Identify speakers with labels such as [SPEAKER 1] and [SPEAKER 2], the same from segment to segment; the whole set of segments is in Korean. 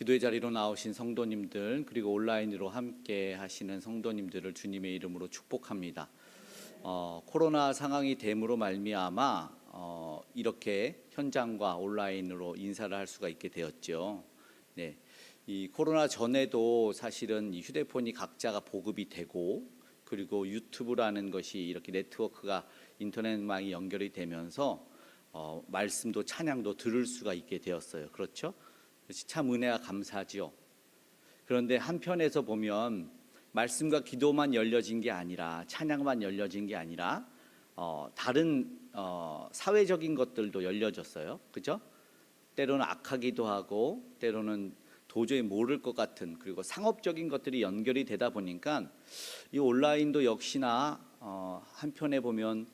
[SPEAKER 1] 기도의 자리로 나오신 성도님들, 그리고 온라인으로 함께 하시는 성도님들을 주님의 이름으로 축복합니다. 코로나 상황이 됨으로 말미암아 이렇게 현장과 온라인으로 인사를 할 수가 있게 되었죠. 네, 이 코로나 전에도 사실은 이 휴대폰이 각자가 보급이 되고, 그리고 유튜브라는 것이 이렇게 네트워크가 인터넷망이 연결이 되면서 말씀도 찬양도 들을 수가 있게 되었어요. 그렇죠? 참 은혜와 감사지요. 그런데 한편에서 보면 말씀과 기도만 열려진 게 아니라, 찬양만 열려진 게 아니라 다른 사회적인 것들도 열려졌어요. 그죠? 때로는 악하기도 하고, 때로는 도저히 모를 것 같은, 그리고 상업적인 것들이 연결이 되다 보니까 이 온라인도 역시나 한편에 보면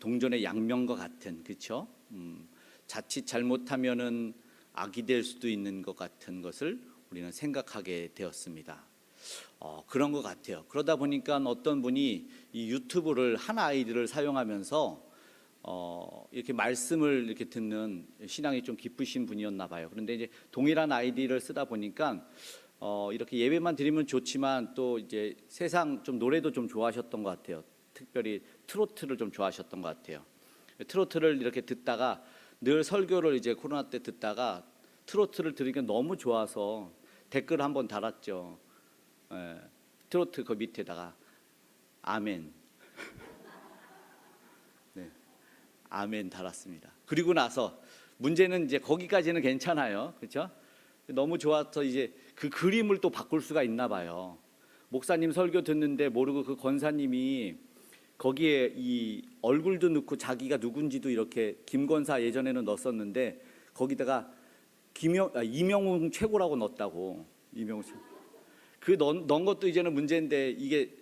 [SPEAKER 1] 동전의 양면과 같은, 그렇죠? 자칫 잘못하면은 악이 될 수도 있는 것 같은 것을 우리는 생각하게 되었습니다. 그런 것 같아요. 그러다 보니까 어떤 분이 이 유튜브를 한 아이디를 사용하면서 이렇게 말씀을 이렇게 듣는 신앙이 좀 깊으신 분이었나 봐요. 그런데 이제 동일한 아이디를 쓰다 보니까 이렇게 예배만 드리면 좋지만 또 이제 세상 좀 노래도 좀 좋아하셨던 것 같아요. 특별히 트로트를 좀 좋아하셨던 것 같아요. 트로트를 이렇게 듣다가 늘 설교를 이제 코로나 때 듣다가 트로트를 들으니까 너무 좋아서 댓글 한번 달았죠. 트로트 그 밑에다가 아멘. 네, 아멘 달았습니다. 그리고 나서 문제는 이제 거기까지는 괜찮아요, 그렇죠? 너무 좋아서 이제 그 그림을 또 바꿀 수가 있나 봐요. 목사님 설교 듣는데 모르고 그 권사님이 거기에 이 얼굴도 넣고 자기가 누군지도 이렇게 김권사 예전에는 넣었었는데 거기다가 이명웅 최고라고 넣었다고. 이명웅 최고. 그 넣은 것도 이제는 문제인데, 이게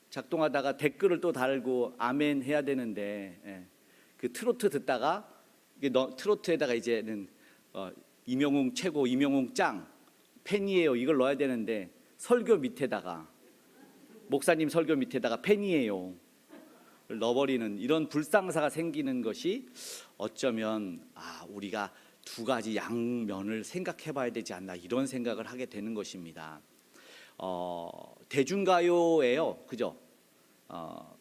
[SPEAKER 1] 작동하다가 댓글을 또 달고 아멘 해야 되는데, 그 트로트 듣다가 트로트에다가 이제는 이명웅 최고, 이명웅 짱 팬이에요 이걸 넣어야 되는데 설교 밑에다가, 목사님 설교 밑에다가 팬이에요 넣어버리는 이런 불상사가 생기는 것이 어쩌면 우리가 두 가지 양면을 생각해 봐야 되지 않나, 이런 생각을 하게 되는 것입니다. 대중가요예요, 그죠?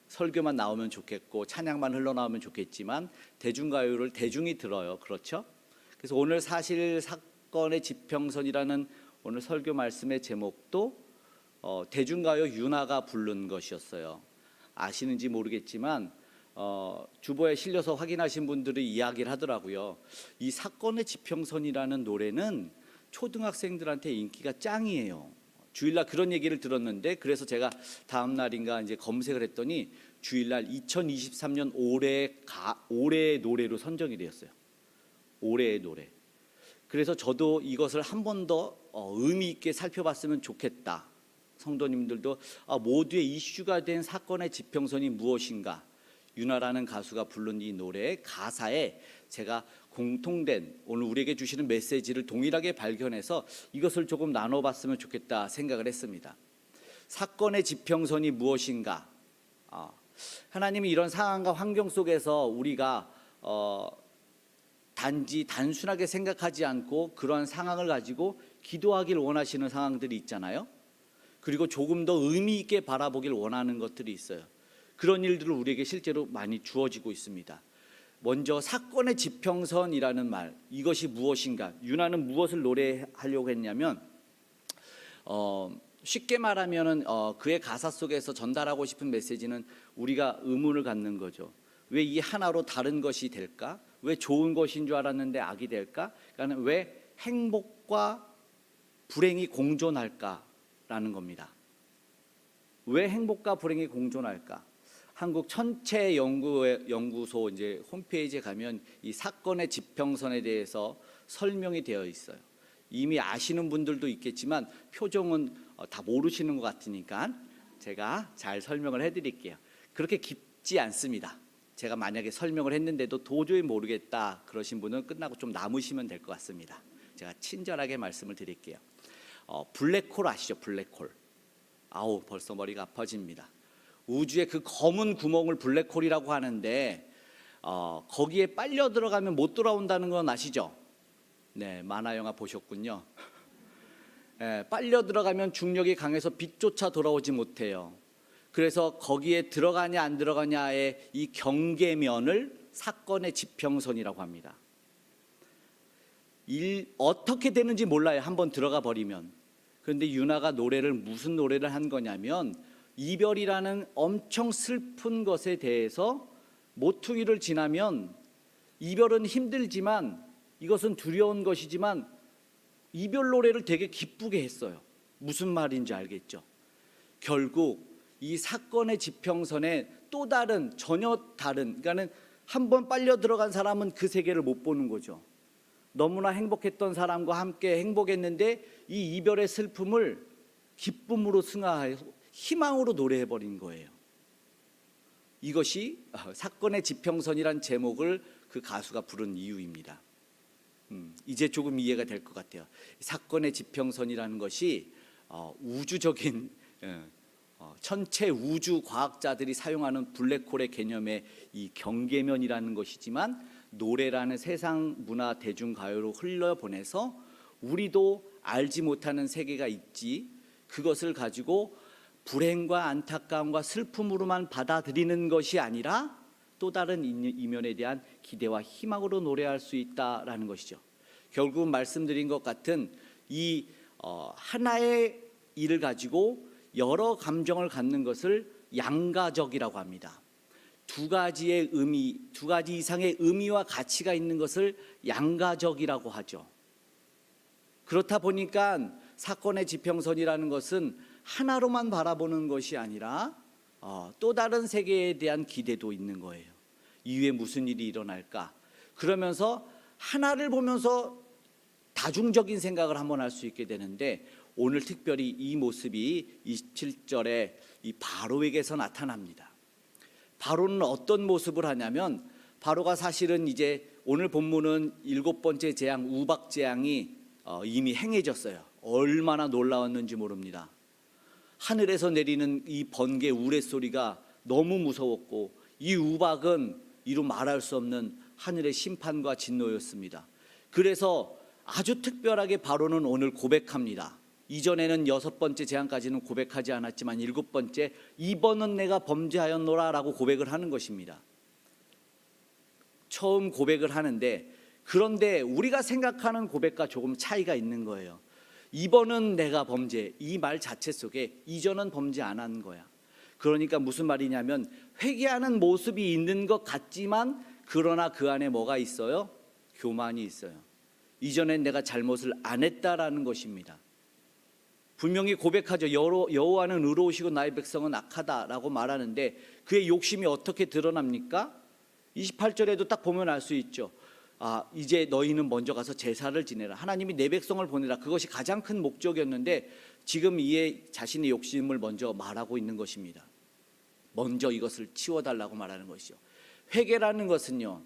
[SPEAKER 1] 설교만 나오면 좋겠고 찬양만 흘러나오면 좋겠지만 대중가요를 대중이 들어요, 그렇죠? 그래서 오늘 사실 사건의 지평선이라는 오늘 설교 말씀의 제목도 대중가요 윤아가 부른 것이었어요. 아시는지 모르겠지만 주보에 실려서 확인하신 분들이 이야기를 하더라고요. 이 사건의 지평선이라는 노래는 초등학생들한테 인기가 짱이에요. 주일날 그런 얘기를 들었는데, 그래서 제가 다음 날인가 이제 검색을 했더니 주일날 2023년 올해의 노래로 선정이 되었어요. 올해의 노래. 그래서 저도 이것을 한 번 더 의미 있게 살펴봤으면 좋겠다. 성도님들도 모두의 이슈가 된 사건의 지평선이 무엇인가, 윤아라는 가수가 부른 이 노래의 가사에 제가 공통된 오늘 우리에게 주시는 메시지를 동일하게 발견해서 이것을 조금 나눠봤으면 좋겠다 생각을 했습니다. 사건의 지평선이 무엇인가? 하나님이 이런 상황과 환경 속에서 우리가 단순하게 생각하지 않고 그런 상황을 가지고 기도하길 원하시는 상황들이 있잖아요. 그리고 조금 더 의미 있게 바라보길 원하는 것들이 있어요. 그런 일들을 우리에게 실제로 많이 주어지고 있습니다. 먼저 사건의 지평선이라는 말, 이것이 무엇인가? 윤아는 무엇을 노래하려고 했냐면 쉽게 말하면은 그의 가사 속에서 전달하고 싶은 메시지는 우리가 의문을 갖는 거죠. 왜 이 하나로 다른 것이 될까? 왜 좋은 것인 줄 알았는데 악이 될까? 그러니까 왜 행복과 불행이 공존할까라는 겁니다. 왜 행복과 불행이 공존할까? 한국 천체 연구소 이제 홈페이지에 가면 이 사건의 지평선에 대해서 설명이 되어 있어요. 이미 아시는 분들도 있겠지만 표정은 다 모르시는 것 같으니까 제가 잘 설명을 해드릴게요. 그렇게 깊지 않습니다. 제가 만약에 설명을 했는데도 도저히 모르겠다 그러신 분은 끝나고 좀 남으시면 될 것 같습니다. 제가 친절하게 말씀을 드릴게요. 블랙홀 아시죠? 블랙홀. 벌써 머리가 아파집니다. 우주의 그 검은 구멍을 블랙홀이라고 하는데 거기에 빨려 들어가면 못 돌아온다는 건 아시죠? 네, 만화 영화 보셨군요. 빨려 들어가면 중력이 강해서 빛조차 돌아오지 못해요. 그래서 거기에 들어가냐 안 들어가냐의 이 경계면을 사건의 지평선이라고 합니다. 어떻게 되는지 몰라요. 한번 들어가 버리면. 그런데 유나가 무슨 노래를 한 거냐면 이별이라는 엄청 슬픈 것에 대해서 모퉁이를 지나면 이별은 힘들지만 이것은 두려운 것이지만 이별 노래를 되게 기쁘게 했어요. 무슨 말인지 알겠죠? 결국 이 사건의 지평선에 또 다른 전혀 다른, 그러니까는 한번 빨려 들어간 사람은 그 세계를 못 보는 거죠. 너무나 행복했던 사람과 함께 행복했는데 이 이별의 슬픔을 기쁨으로 승화해서 희망으로 노래해버린 거예요. 이것이 사건의 지평선이란 제목을 그 가수가 부른 이유입니다. 이제 조금 이해가 될 것 같아요. 사건의 지평선이라는 것이 우주적인 천체 우주 과학자들이 사용하는 블랙홀의 개념의 이 경계면이라는 것이지만 노래라는 세상 문화 대중가요로 흘려보내서 우리도 알지 못하는 세계가 있지, 그것을 가지고 불행과 안타까움과 슬픔으로만 받아들이는 것이 아니라 또 다른 이면에 대한 기대와 희망으로 노래할 수 있다라는 것이죠. 결국 말씀드린 것 같은 이 하나의 일을 가지고 여러 감정을 갖는 것을 양가적이라고 합니다. 두 가지 이상의 의미와 가치가 있는 것을 양가적이라고 하죠. 그렇다 보니까 사건의 지평선이라는 것은 하나로만 바라보는 것이 아니라 또 다른 세계에 대한 기대도 있는 거예요. 이후에 무슨 일이 일어날까? 그러면서 하나를 보면서 다중적인 생각을 한번 할 수 있게 되는데, 오늘 특별히 이 모습이 27절에 이 바로에게서 나타납니다. 바로는 어떤 모습을 하냐면, 바로가 사실은 이제 오늘 본문은 7번째 재앙 우박 재앙이 이미 행해졌어요. 얼마나 놀라웠는지 모릅니다. 하늘에서 내리는 이 번개 우레소리가 너무 무서웠고, 이 우박은 이루 말할 수 없는 하늘의 심판과 진노였습니다. 그래서 아주 특별하게 바로는 오늘 고백합니다. 이전에는 6번째 재앙까지는 고백하지 않았지만 7번째, 이번은 내가 범죄하였노라 라고 고백을 하는 것입니다. 처음 고백을 하는데, 그런데 우리가 생각하는 고백과 조금 차이가 있는 거예요. 이번은 내가 범죄, 이 말 자체 속에 이전은 범죄 안 한 거야. 그러니까 무슨 말이냐면 회개하는 모습이 있는 것 같지만 그러나 그 안에 뭐가 있어요? 교만이 있어요. 이전엔 내가 잘못을 안 했다라는 것입니다. 분명히 고백하죠. 여호와는 의로우시고 나의 백성은 악하다라고 말하는데 그의 욕심이 어떻게 드러납니까? 28절에도 딱 보면 알 수 있죠. 이제 너희는 먼저 가서 제사를 지내라. 하나님이 내 백성을 보내라. 그것이 가장 큰 목적이었는데 지금 이에 자신의 욕심을 먼저 말하고 있는 것입니다. 먼저 이것을 치워달라고 말하는 것이죠. 회개라는 것은요,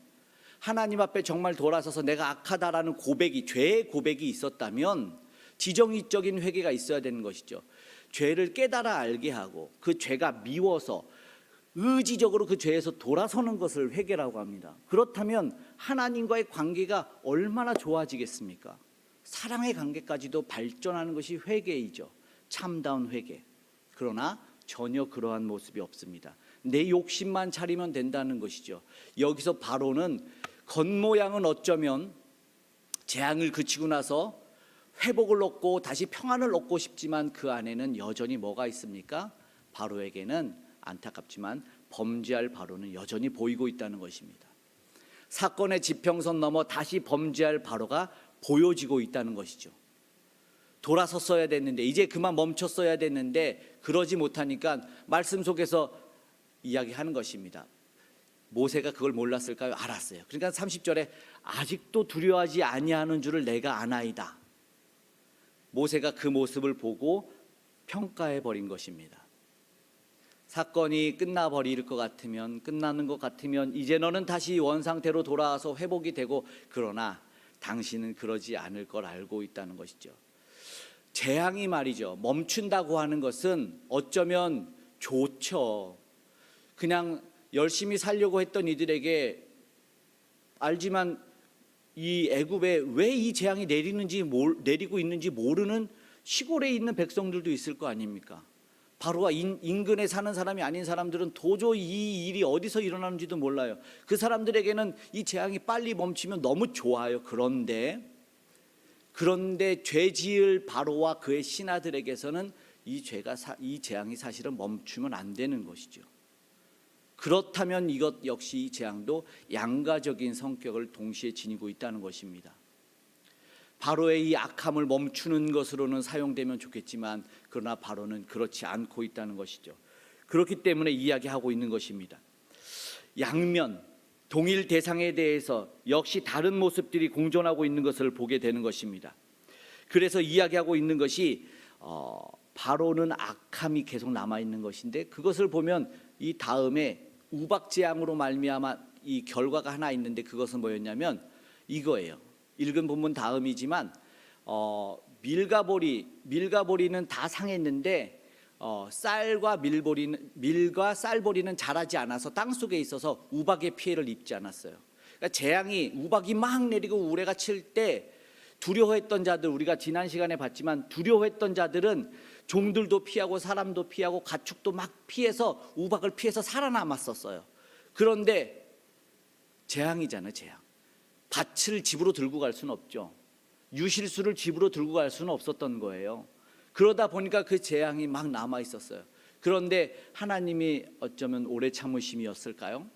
[SPEAKER 1] 하나님 앞에 정말 돌아서서 내가 악하다라는 고백이, 죄의 고백이 있었다면 지정의적인 회개가 있어야 되는 것이죠. 죄를 깨달아 알게 하고 그 죄가 미워서 의지적으로 그 죄에서 돌아서는 것을 회개라고 합니다. 그렇다면 하나님과의 관계가 얼마나 좋아지겠습니까? 사랑의 관계까지도 발전하는 것이 회개이죠. 참다운 회개. 그러나 전혀 그러한 모습이 없습니다. 내 욕심만 차리면 된다는 것이죠. 여기서 바로는 겉모양은 어쩌면 재앙을 그치고 나서 회복을 얻고 다시 평안을 얻고 싶지만 그 안에는 여전히 뭐가 있습니까? 바로에게는 안타깝지만 범죄할 바로는 여전히 보이고 있다는 것입니다. 사건의 지평선 넘어 다시 범죄할 바로가 보여지고 있다는 것이죠. 돌아섰어야 됐는데, 이제 그만 멈췄어야 됐는데 그러지 못하니까 말씀 속에서 이야기하는 것입니다. 모세가 그걸 몰랐을까요? 알았어요. 그러니까 30절에 아직도 두려워하지 아니하는 줄을 내가 아나이다. 모세가 그 모습을 보고 평가해 버린 것입니다. 사건이 끝나버릴 것 같으면, 끝나는 것 같으면 이제 너는 다시 원상태로 돌아와서 회복이 되고, 그러나 당신은 그러지 않을 걸 알고 있다는 것이죠. 재앙이 말이죠, 멈춘다고 하는 것은 어쩌면 좋죠. 그냥 열심히 살려고 했던 이들에게 알지만 이 애굽에 왜 이 재앙이 내리고 있는지 모르는 시골에 있는 백성들도 있을 거 아닙니까? 바로와 인근에 사는 사람이 아닌 사람들은 도저히 이 일이 어디서 일어나는지도 몰라요. 그 사람들에게는 이 재앙이 빨리 멈추면 너무 좋아요. 그런데 죄 지을 바로와 그의 신하들에게서는 이 재앙이 사실은 멈추면 안 되는 것이죠. 그렇다면 이것 역시 이 재앙도 양가적인 성격을 동시에 지니고 있다는 것입니다. 바로의 이 악함을 멈추는 것으로는 사용되면 좋겠지만 그러나 바로는 그렇지 않고 있다는 것이죠. 그렇기 때문에 이야기하고 있는 것입니다. 양면 동일 대상에 대해서 역시 다른 모습들이 공존하고 있는 것을 보게 되는 것입니다. 그래서 이야기하고 있는 것이 바로는 악함이 계속 남아 있는 것인데, 그것을 보면 이 다음에 우박재앙으로 말미암아 이 결과가 하나 있는데, 그것은 뭐였냐면 이거예요. 읽은 본문 다음이지만 밀가보리는 다 상했는데 밀과 쌀보리는 자라지 않아서 땅속에 있어서 우박의 피해를 입지 않았어요. 그러니까 재앙이 우박이 막 내리고 우레가 칠 때 두려워했던 자들, 우리가 지난 시간에 봤지만 두려워했던 자들은 종들도 피하고 사람도 피하고 가축도 막 피해서 우박을 피해서 살아남았었어요. 그런데 재앙이잖아요. 재앙. 밭을 집으로 들고 갈 수는 없죠. 유실수를 집으로 들고 갈 수는 없었던 거예요. 그러다 보니까 그 재앙이 막 남아 있었어요. 그런데 하나님이 어쩌면 오래 참으심이었을까요?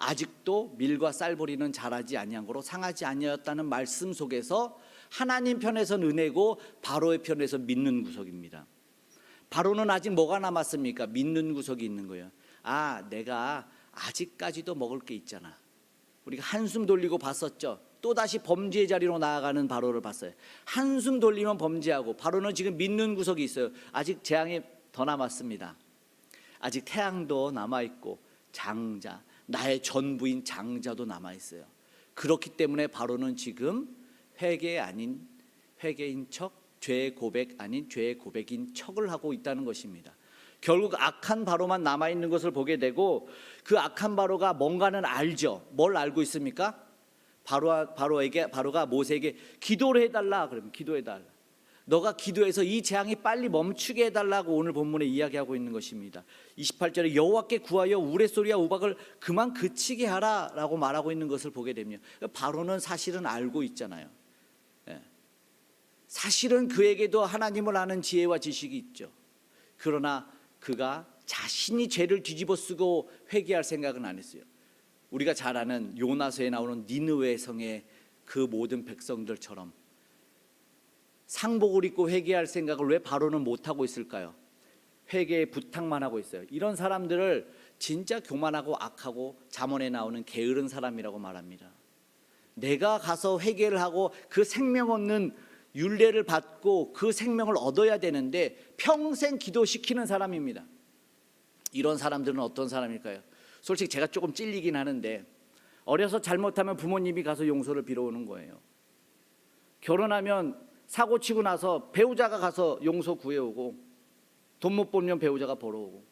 [SPEAKER 1] 아직도 밀과 쌀보리는 자라지 아니한 거로 상하지 아니하였다는 말씀 속에서 하나님 편에서는 은혜고 바로의 편에서 믿는 구석입니다. 바로는 아직 뭐가 남았습니까? 믿는 구석이 있는 거예요. 내가 아직까지도 먹을 게 있잖아. 우리가 한숨 돌리고 봤었죠. 또다시 범죄의 자리로 나아가는 바로를 봤어요. 한숨 돌리면 범죄하고, 바로는 지금 믿는 구석이 있어요. 아직 재앙이 더 남았습니다. 아직 태양도 남아있고 장자, 나의 전부인 장자도 남아있어요. 그렇기 때문에 바로는 지금 회개 아닌 회개인 척, 죄의 고백 아닌 죄의 고백인 척을 하고 있다는 것입니다. 결국 악한 바로만 남아있는 것을 보게 되고, 그 악한 바로가 뭔가는 알죠. 뭘 알고 있습니까? 바로가 모세에게 기도를 해달라. 그러면 기도해달라. 너가 기도해서 이 재앙이 빨리 멈추게 해달라고 오늘 본문에 이야기하고 있는 것입니다. 28절에 여호와께 구하여 우레소리와 우박을 그만 그치게 하라 라고 말하고 있는 것을 보게 됩니다. 바로는 사실은 알고 있잖아요. 사실은 그에게도 하나님을 아는 지혜와 지식이 있죠. 그러나 그가 자신이 죄를 뒤집어 쓰고 회개할 생각은 안 했어요. 우리가 잘 아는 요나서에 나오는 니느웨 성의 그 모든 백성들처럼 상복을 입고 회개할 생각을 왜 바로는 못하고 있을까요? 회개에 부탁만 하고 있어요. 이런 사람들을 진짜 교만하고 악하고 잠언에 나오는 게으른 사람이라고 말합니다. 내가 가서 회개를 하고 그 생명 없는 율례를 받고 그 생명을 얻어야 되는데 평생 기도시키는 사람입니다. 이런 사람들은 어떤 사람일까요? 솔직히 제가 조금 찔리긴 하는데, 어려서 잘못하면 부모님이 가서 용서를 빌어오는 거예요. 결혼하면 사고 치고 나서 배우자가 가서 용서 구해오고, 돈 못 벌면 배우자가 벌어오고,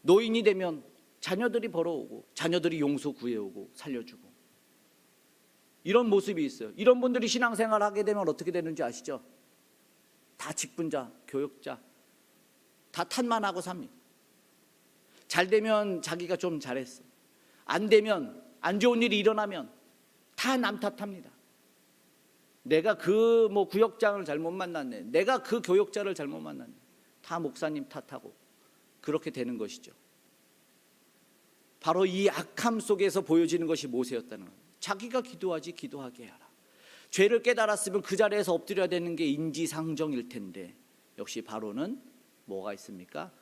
[SPEAKER 1] 노인이 되면 자녀들이 벌어오고, 자녀들이 용서 구해오고 살려주고, 이런 모습이 있어요. 이런 분들이 신앙생활 하게 되면 어떻게 되는지 아시죠? 다 직분자, 교역자, 다 탓만 하고 삽니다. 잘 되면 자기가 좀 잘했어. 안 되면, 안 좋은 일이 일어나면 다 남 탓합니다. 내가 그 구역장을 잘못 만났네, 내가 그 교역자를 잘못 만났네, 다 목사님 탓하고 그렇게 되는 것이죠. 바로 이 악함 속에서 보여지는 것이 모세였다는 거예요. 자기가 기도하지 기도하게 하라. 죄를 깨달았으면 그 자리에서 엎드려야 되는 게 인지상정일 텐데, 역시 바로는 뭐가 있습니까?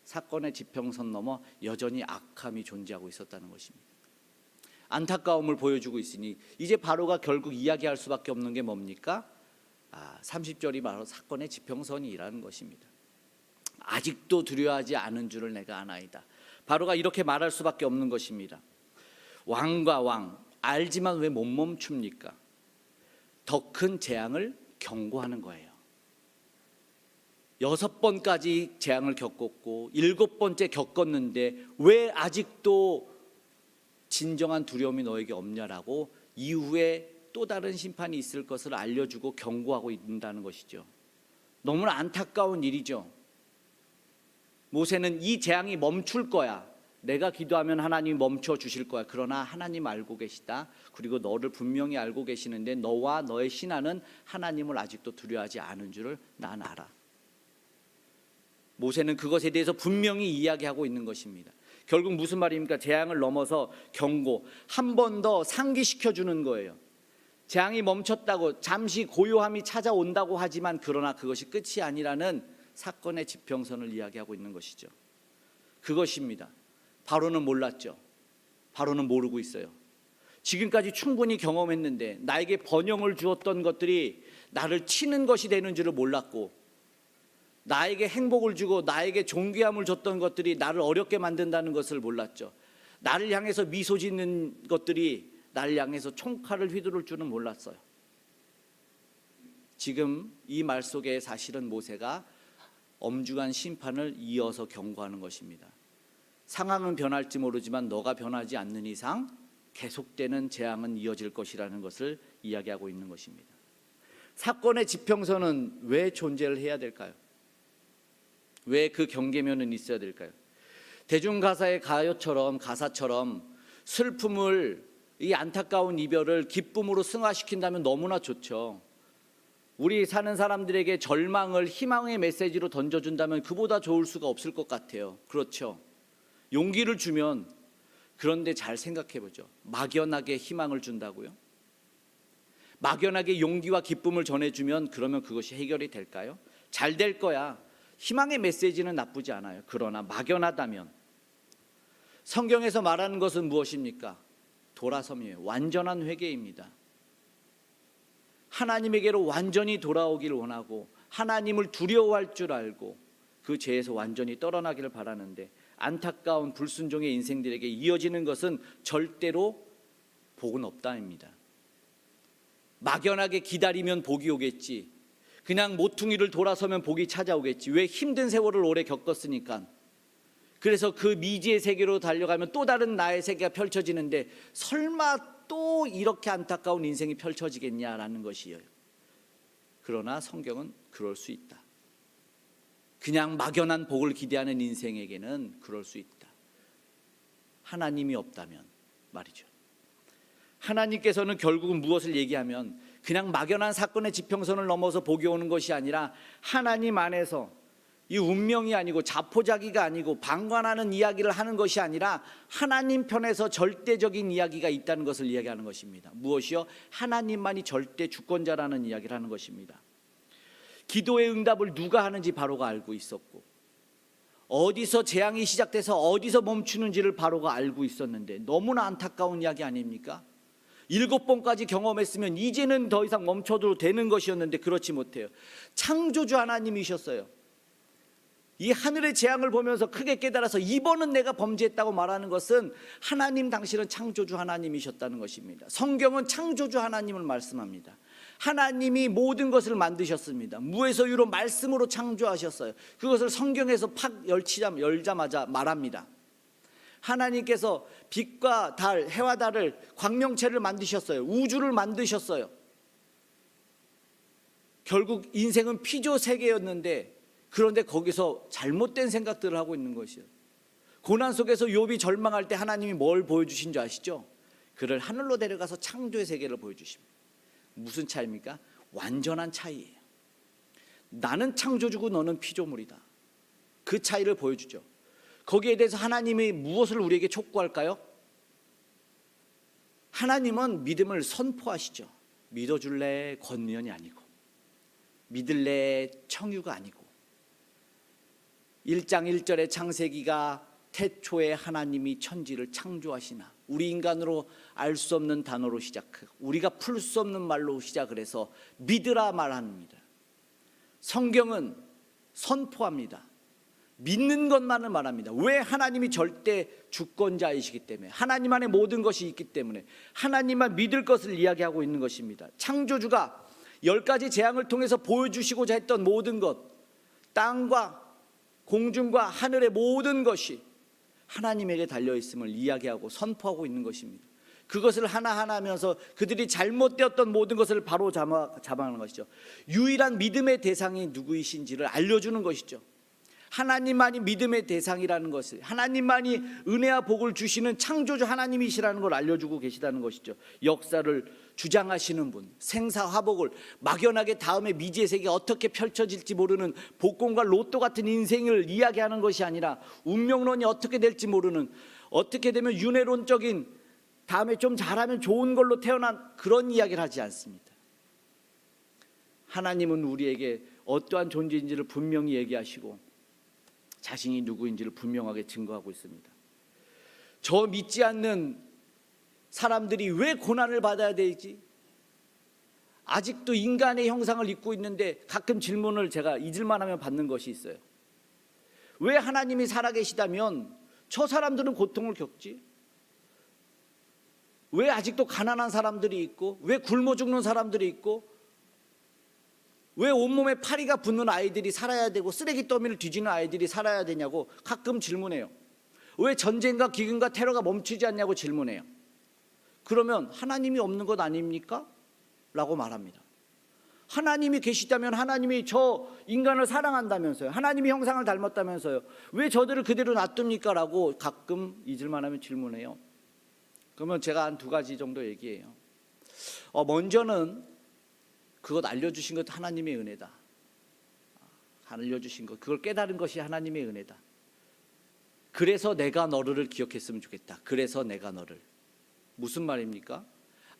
[SPEAKER 1] 사건의 지평선 넘어 여전히 악함이 존재하고 있었다는 것입니다. 안타까움을 보여주고 있으니 이제 바로가 결국 이야기할 수밖에 없는 게 뭡니까? 30절이 바로 사건의 지평선이라는 것입니다. 아직도 두려워하지 않은 줄을 내가 아나이다. 바로가 이렇게 말할 수밖에 없는 것입니다. 왕과 왕 알지만 왜 못 멈춥니까? 더 큰 재앙을 경고하는 거예요. 6번까지 재앙을 겪었고 7번째 겪었는데 왜 아직도 진정한 두려움이 너에게 없냐라고 이후에 또 다른 심판이 있을 것을 알려주고 경고하고 있다는 것이죠. 너무나 안타까운 일이죠. 모세는 이 재앙이 멈출 거야. 내가 기도하면 하나님이 멈춰 주실 거야. 그러나 하나님 알고 계시다. 그리고 너를 분명히 알고 계시는데 너와 너의 신하는 하나님을 아직도 두려워하지 않은 줄을 난 알아. 모세는 그것에 대해서 분명히 이야기하고 있는 것입니다. 결국 무슨 말입니까? 재앙을 넘어서 경고, 한 번 더 상기시켜 주는 거예요. 재앙이 멈췄다고 잠시 고요함이 찾아온다고 하지만 그러나 그것이 끝이 아니라는 사건의 지평선을 이야기하고 있는 것이죠. 그것입니다. 바로는 몰랐죠. 바로는 모르고 있어요. 지금까지 충분히 경험했는데 나에게 번영을 주었던 것들이 나를 치는 것이 되는 줄을 몰랐고, 나에게 행복을 주고 나에게 존귀함을 줬던 것들이 나를 어렵게 만든다는 것을 몰랐죠. 나를 향해서 미소 짓는 것들이 나를 향해서 총칼을 휘두를 줄은 몰랐어요. 지금 이 말 속에 사실은 모세가 엄중한 심판을 이어서 경고하는 것입니다. 상황은 변할지 모르지만 너가 변하지 않는 이상 계속되는 재앙은 이어질 것이라는 것을 이야기하고 있는 것입니다. 사건의 지평선은 왜 존재를 해야 될까요? 왜 그 경계면은 있어야 될까요? 대중가사의 가사처럼 슬픔을, 이 안타까운 이별을 기쁨으로 승화시킨다면 너무나 좋죠. 우리 사는 사람들에게 절망을 희망의 메시지로 던져준다면 그보다 좋을 수가 없을 것 같아요. 그렇죠. 용기를 주면, 그런데 잘 생각해보죠. 막연하게 희망을 준다고요? 막연하게 용기와 기쁨을 전해주면 그러면 그것이 해결이 될까요? 잘 될 거야. 희망의 메시지는 나쁘지 않아요. 그러나 막연하다면, 성경에서 말하는 것은 무엇입니까? 돌아섬이에요. 완전한 회개입니다. 하나님에게로 완전히 돌아오기를 원하고 하나님을 두려워할 줄 알고 그 죄에서 완전히 떨어나기를 바라는데, 안타까운 불순종의 인생들에게 이어지는 것은 절대로 복은 없다입니다. 막연하게 기다리면 복이 오겠지, 그냥 모퉁이를 돌아서면 복이 찾아오겠지. 왜? 힘든 세월을 오래 겪었으니까. 그래서 그 미지의 세계로 달려가면 또 다른 나의 세계가 펼쳐지는데 설마 또 이렇게 안타까운 인생이 펼쳐지겠냐라는 것이에요. 그러나 성경은 그럴 수 있다. 그냥 막연한 복을 기대하는 인생에게는 그럴 수 있다. 하나님이 없다면 말이죠. 하나님께서는 결국은 무엇을 얘기하면 그냥 막연한 사건의 지평선을 넘어서 복이 오는 것이 아니라 하나님 안에서, 이 운명이 아니고 자포자기가 아니고 방관하는 이야기를 하는 것이 아니라 하나님 편에서 절대적인 이야기가 있다는 것을 이야기하는 것입니다. 무엇이요? 하나님만이 절대 주권자라는 이야기를 하는 것입니다. 기도의 응답을 누가 하는지 바로가 알고 있었고, 어디서 재앙이 시작돼서 어디서 멈추는지를 바로가 알고 있었는데 너무나 안타까운 이야기 아닙니까? 7번까지 경험했으면 이제는 더 이상 멈춰도 되는 것이었는데 그렇지 못해요. 창조주 하나님이셨어요. 이 하늘의 재앙을 보면서 크게 깨달아서 이번은 내가 범죄했다고 말하는 것은 하나님 당신은 창조주 하나님이셨다는 것입니다. 성경은 창조주 하나님을 말씀합니다. 하나님이 모든 것을 만드셨습니다. 무에서 유로 말씀으로 창조하셨어요. 그것을 성경에서 팍 열자마자 말합니다. 하나님께서 빛과 달, 해와 달을, 광명체를 만드셨어요. 우주를 만드셨어요. 결국 인생은 피조 세계였는데, 그런데 거기서 잘못된 생각들을 하고 있는 것이에요. 고난 속에서 욥이 절망할 때 하나님이 뭘 보여주신 줄 아시죠? 그를 하늘로 데려가서 창조의 세계를 보여주십니다. 무슨 차이입니까? 완전한 차이예요. 나는 창조주고 너는 피조물이다. 그 차이를 보여주죠. 거기에 대해서 하나님이 무엇을 우리에게 촉구할까요? 하나님은 믿음을 선포하시죠. 믿어줄래? 권면이 아니고, 믿을래? 청유가 아니고, 1장 1절의 창세기가 태초에 하나님이 천지를 창조하시나, 우리 인간으로 알 수 없는 단어로 시작하고 우리가 풀 수 없는 말로 시작을 해서 믿으라 말합니다. 성경은 선포합니다. 믿는 것만을 말합니다. 왜? 하나님이 절대 주권자이시기 때문에, 하나님 안에 모든 것이 있기 때문에 하나님만 믿을 것을 이야기하고 있는 것입니다. 창조주가 10가지 재앙을 통해서 보여주시고자 했던 모든 것, 땅과 공중과 하늘의 모든 것이 하나님에게 달려있음을 이야기하고 선포하고 있는 것입니다. 그것을 하나하나 하면서 그들이 잘못되었던 모든 것을 바로 잡아가는 것이죠. 유일한 믿음의 대상이 누구이신지를 알려주는 것이죠. 하나님만이 믿음의 대상이라는 것을, 하나님만이 은혜와 복을 주시는 창조주 하나님이시라는 걸 알려주고 계시다는 것이죠. 역사를 주장하시는 분, 생사화복을 막연하게 다음에 미지의 세계가 어떻게 펼쳐질지 모르는 복권과 로또 같은 인생을 이야기하는 것이 아니라 운명론이 어떻게 될지 모르는, 어떻게 되면 윤회론적인, 다음에 좀 잘하면 좋은 걸로 태어난 그런 이야기를 하지 않습니다. 하나님은 우리에게 어떠한 존재인지를 분명히 얘기하시고 자신이 누구인지를 분명하게 증거하고 있습니다. 저 믿지 않는 사람들이 왜 고난을 받아야 되지? 아직도 인간의 형상을 입고 있는데 가끔 질문을 제가 잊을만 하면 받는 것이 있어요. 왜 하나님이 살아계시다면 저 사람들은 고통을 겪지? 왜 아직도 가난한 사람들이 있고, 왜 굶어 죽는 사람들이 있고, 왜 온몸에 파리가 붙는 아이들이 살아야 되고 쓰레기 더미를 뒤지는 아이들이 살아야 되냐고 가끔 질문해요. 왜 전쟁과 기근과 테러가 멈추지 않냐고 질문해요. 그러면 하나님이 없는 것 아닙니까? 라고 말합니다. 하나님이 계시다면 하나님이 저 인간을 사랑한다면서요. 하나님이 형상을 닮았다면서요. 왜 저들을 그대로 놔둡니까? 라고 가끔 잊을만 하면 질문해요. 그러면 제가 한 두 가지 정도 얘기해요. 먼저는 그것 알려주신 것 하나님의 은혜다. 알려주신 것, 그걸 깨달은 것이 하나님의 은혜다. 그래서 내가 너를 기억했으면 좋겠다. 그래서 내가 너를. 무슨 말입니까?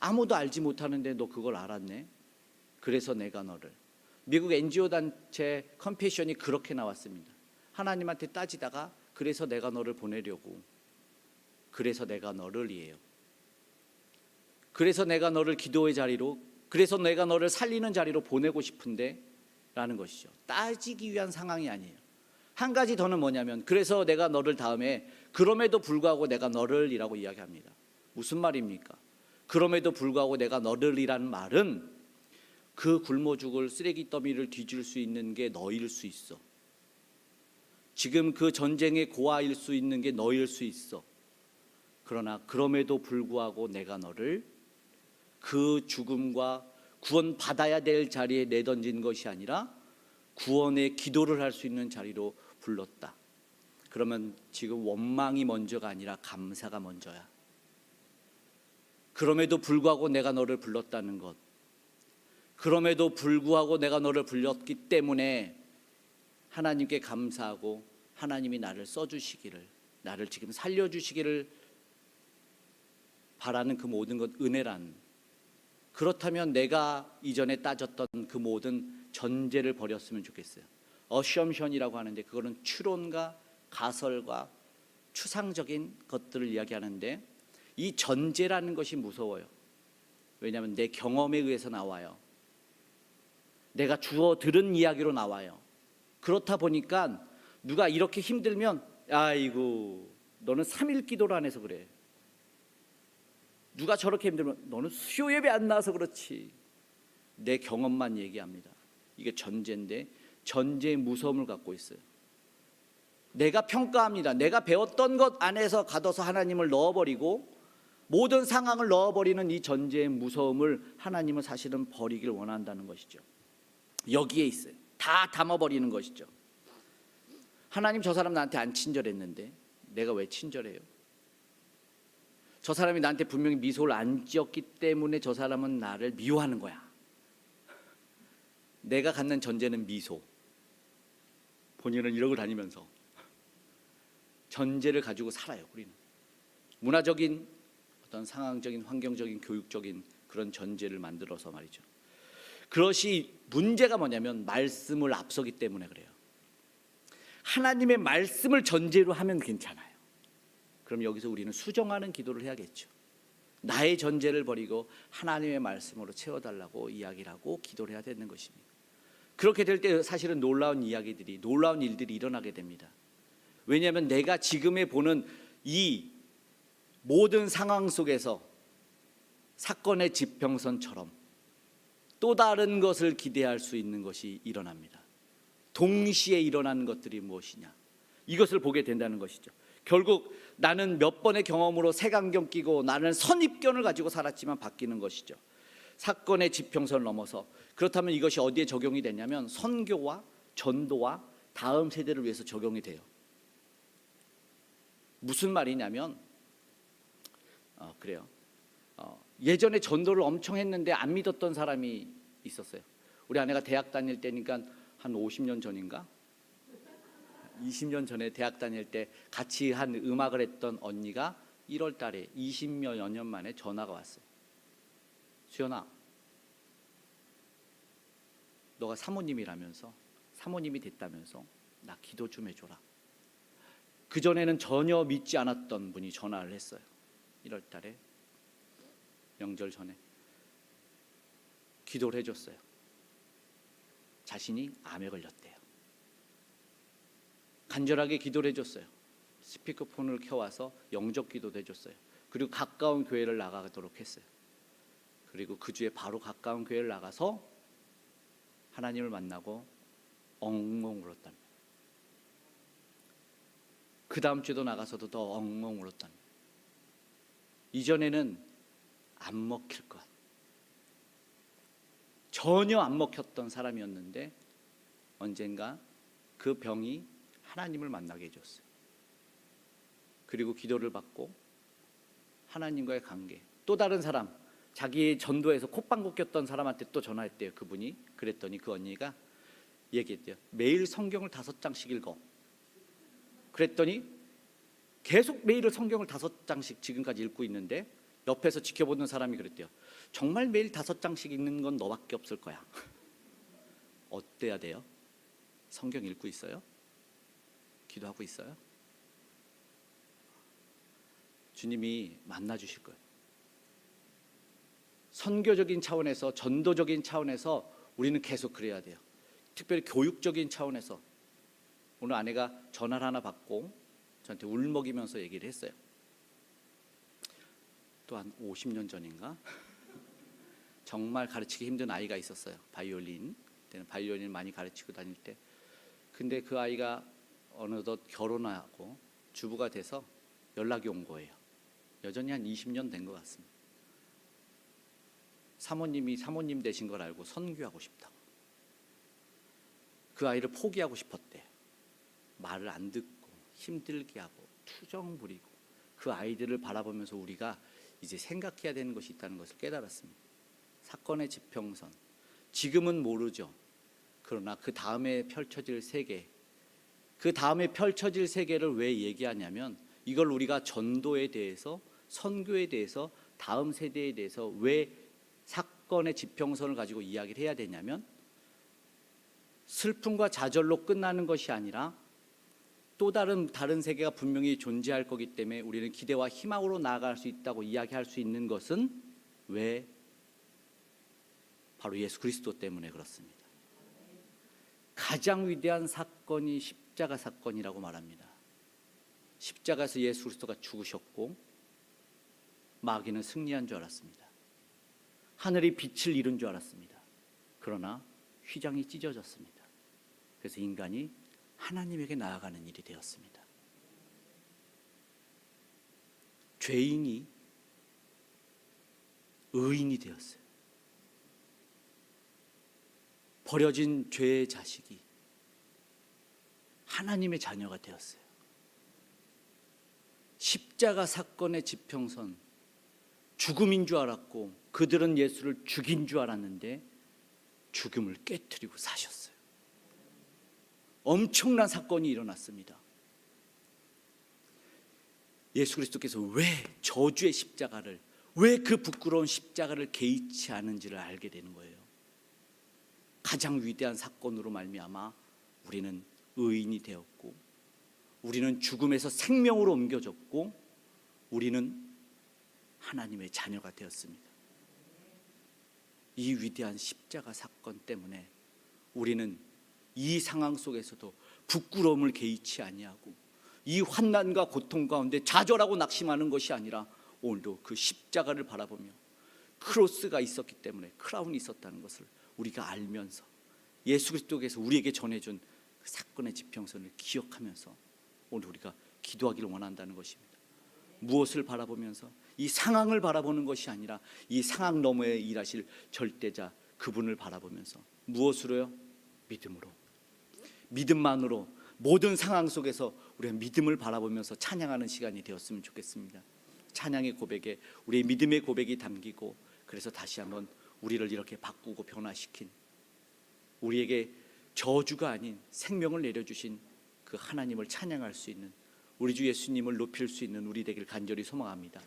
[SPEAKER 1] 아무도 알지 못하는데 너 그걸 알았네. 그래서 내가 너를. 미국 NGO 단체 컴패션이 그렇게 나왔습니다. 하나님한테 따지다가 그래서 내가 너를 보내려고. 그래서 내가 너를 이해요. 그래서 내가 너를 기도의 자리로, 그래서 내가 너를 살리는 자리로 보내고 싶은데 라는 것이죠. 따지기 위한 상황이 아니에요. 한 가지 더는 뭐냐면 그래서 내가 너를 다음에 그럼에도 불구하고 내가 너를 이라고 이야기합니다. 무슨 말입니까? 그럼에도 불구하고 내가 너를 이라는 말은 그 굶어 죽을 쓰레기 더미를 뒤질 수 있는 게 너일 수 있어. 지금 그 전쟁의 고아일 수 있는 게 너일 수 있어. 그러나 그럼에도 불구하고 내가 너를 그 죽음과 구원받아야 될 자리에 내던진 것이 아니라 구원의 기도를 할 수 있는 자리로 불렀다. 그러면 지금 원망이 먼저가 아니라 감사가 먼저야. 그럼에도 불구하고 내가 너를 불렀다는 것, 그럼에도 불구하고 내가 너를 불렀기 때문에 하나님께 감사하고 하나님이 나를 써주시기를, 나를 지금 살려주시기를 바라는 그 모든 것 은혜란, 그렇다면 내가 이전에 따졌던 그 모든 전제를 버렸으면 좋겠어요. 어셈션이라고 하는데 그거는 추론과 가설과 추상적인 것들을 이야기하는데 이 전제라는 것이 무서워요. 왜냐하면 내 경험에 의해서 나와요. 내가 주워 들은 이야기로 나와요. 그렇다 보니까 누가 이렇게 힘들면 아이고 너는 3일 기도를 안 해서 그래. 누가 저렇게 힘들면 너는 수요 예배 안 나와서 그렇지. 내 경험만 얘기합니다. 이게 전제인데 전제의 무서움을 갖고 있어요. 내가 평가합니다. 내가 배웠던 것 안에서 가둬서 하나님을 넣어버리고 모든 상황을 넣어버리는 이 전제의 무서움을 하나님은 사실은 버리길 원한다는 것이죠. 여기에 있어요. 다 담아버리는 것이죠. 하나님 저 사람 나한테 안 친절했는데 내가 왜 친절해요? 저 사람이 나한테 분명히 미소를 안 지었기 때문에 저 사람은 나를 미워하는 거야. 내가 갖는 전제는 미소. 본인은 이러고 다니면서 전제를 가지고 살아요. 우리는 문화적인 어떤 상황적인 환경적인 교육적인 그런 전제를 만들어서 말이죠. 그것이 문제가 뭐냐면 말씀을 앞서기 때문에 그래요. 하나님의 말씀을 전제로 하면 괜찮아요. 그럼 여기서 우리는 수정하는 기도를 해야겠죠. 나의 전제를 버리고 하나님의 말씀으로 채워달라고 이야기를 하고 기도를 해야 되는 것입니다. 그렇게 될 때 사실은 놀라운 이야기들이, 놀라운 일들이 일어나게 됩니다. 왜냐하면 내가 지금에 보는 이 모든 상황 속에서 사건의 지평선처럼 또 다른 것을 기대할 수 있는 것이 일어납니다. 동시에 일어나는 것들이 무엇이냐, 이것을 보게 된다는 것이죠. 결국 나는 몇 번의 경험으로 색안경 끼고 나는 선입견을 가지고 살았지만 바뀌는 것이죠. 사건의 지평선을 넘어서. 그렇다면 이것이 어디에 적용이 되냐면 선교와 전도와 다음 세대를 위해서 적용이 돼요. 무슨 말이냐면 그래요. 예전에 전도를 엄청 했는데 안 믿었던 사람이 있었어요. 우리 아내가 대학 다닐 때니까 한 50년 전인가? 20년 전에 대학 다닐 때 같이 한 음악을 했던 언니가 1월 달에 20여 년 만에 전화가 왔어요. 수연아, 너가 사모님이라면서, 사모님이 됐다면서 나 기도 좀 해줘라. 그전에는 전혀 믿지 않았던 분이 전화를 했어요. 1월 달에 명절 전에 기도를 해줬어요. 자신이 암에 걸렸대요. 간절하게 기도를 해줬어요. 스피커폰을 켜와서 영접 기도도 해줬어요. 그리고 가까운 교회를 나가도록 했어요. 그리고 그 주에 바로 가까운 교회를 나가서 하나님을 만나고 엉엉 울었답니다. 그 다음 주에도 나가서도 더 엉엉 울었답니다. 이전에는 안 먹힐 것, 전혀 안 먹혔던 사람이었는데 언젠가 그 병이 하나님을 만나게 해줬어요. 그리고 기도를 받고 하나님과의 관계. 또 다른 사람, 자기 전도에서 콧방귀 꼈던 사람한테 또 전화했대요. 그분이. 그랬더니 그 언니가 얘기했대요. 매일 성경을 5장씩 읽어. 그랬더니 계속 매일 성경을 5장씩 지금까지 읽고 있는데 옆에서 지켜보는 사람이 그랬대요. 정말 매일 5장씩 읽는 건 너밖에 없을 거야. 어때야 돼요? 성경 읽고 있어요? 기도하고 있어요? 주님이 만나 주실 거예요. 선교적인 차원에서, 전도적인 차원에서 우리는 계속 그래야 돼요. 특별히 교육적인 차원에서. 오늘 아내가 전화를 하나 받고 저한테 울먹이면서 얘기를 했어요. 또 한 50년 전인가? 정말 가르치기 힘든 아이가 있었어요. 바이올린. 그때는 바이올린을 많이 가르치고 다닐 때. 근데 그 아이가 어느덧 결혼하고 주부가 돼서 연락이 온 거예요. 여전히 한 20년 된 것 같습니다. 사모님이 사모님 되신 걸 알고 선교하고 싶다고. 그 아이를 포기하고 싶었대요. 말을 안 듣고 힘들게 하고 투정 부리고. 그 아이들을 바라보면서 우리가 이제 생각해야 되는 것이 있다는 것을 깨달았습니다. 사건의 지평선. 지금은 모르죠. 그러나 그 다음에 펼쳐질 세계, 그 다음에 펼쳐질 세계를 왜 얘기하냐면 이걸 우리가 전도에 대해서, 선교에 대해서, 다음 세대에 대해서 왜 사건의 지평선을 가지고 이야기를 해야 되냐면 슬픔과 좌절로 끝나는 것이 아니라 또 다른 세계가 분명히 존재할 거기 때문에 우리는 기대와 희망으로 나아갈 수 있다고 이야기할 수 있는 것은 왜? 바로 예수 그리스도 때문에 그렇습니다. 가장 위대한 사건이 십자가 사건이라고 말합니다. 십자가에서 예수 그리스도가 죽으셨고 마귀는 승리한 줄 알았습니다. 하늘이 빛을 잃은 줄 알았습니다. 그러나 휘장이 찢어졌습니다. 그래서 인간이 하나님에게 나아가는 일이 되었습니다. 죄인이 의인이 되었어요. 버려진 죄의 자식이 하나님의 자녀가 되었어요. 십자가 사건의 지평선, 죽음인 줄 알았고 그들은 예수를 죽인 줄 알았는데 죽음을 깨트리고 사셨어요. 엄청난 사건이 일어났습니다. 예수 그리스도께서 왜 저주의 십자가를, 왜 그 부끄러운 십자가를 개의치 않은지를 알게 되는 거예요. 가장 위대한 사건으로 말미암아 우리는 의인이 되었고, 우리는 죽음에서 생명으로 옮겨졌고, 우리는 하나님의 자녀가 되었습니다. 이 위대한 십자가 사건 때문에 우리는 이 상황 속에서도 부끄러움을 개의치 아니하고 이 환난과 고통 가운데 좌절하고 낙심하는 것이 아니라 오늘도 그 십자가를 바라보며 크로스가 있었기 때문에, 크라운이 있었다는 것을 우리가 알면서 예수 그리스도께서 우리에게 전해준 그 사건의 지평선을 기억하면서 오늘 우리가 기도하기를 원한다는 것입니다. 무엇을 바라보면서? 이 상황을 바라보는 것이 아니라 이 상황 너머에 일하실 절대자 그분을 바라보면서 무엇으로요? 믿음으로. 믿음만으로 모든 상황 속에서 우리가 믿음을 바라보면서 찬양하는 시간이 되었으면 좋겠습니다. 찬양의 고백에 우리의 믿음의 고백이 담기고, 그래서 다시 한번 우리를 이렇게 바꾸고 변화시킨, 우리에게 저주가 아닌 생명을 내려주신 그 하나님을 찬양할 수 있는, 우리 주 예수님을 높일 수 있는 우리 되길 간절히 소망합니다.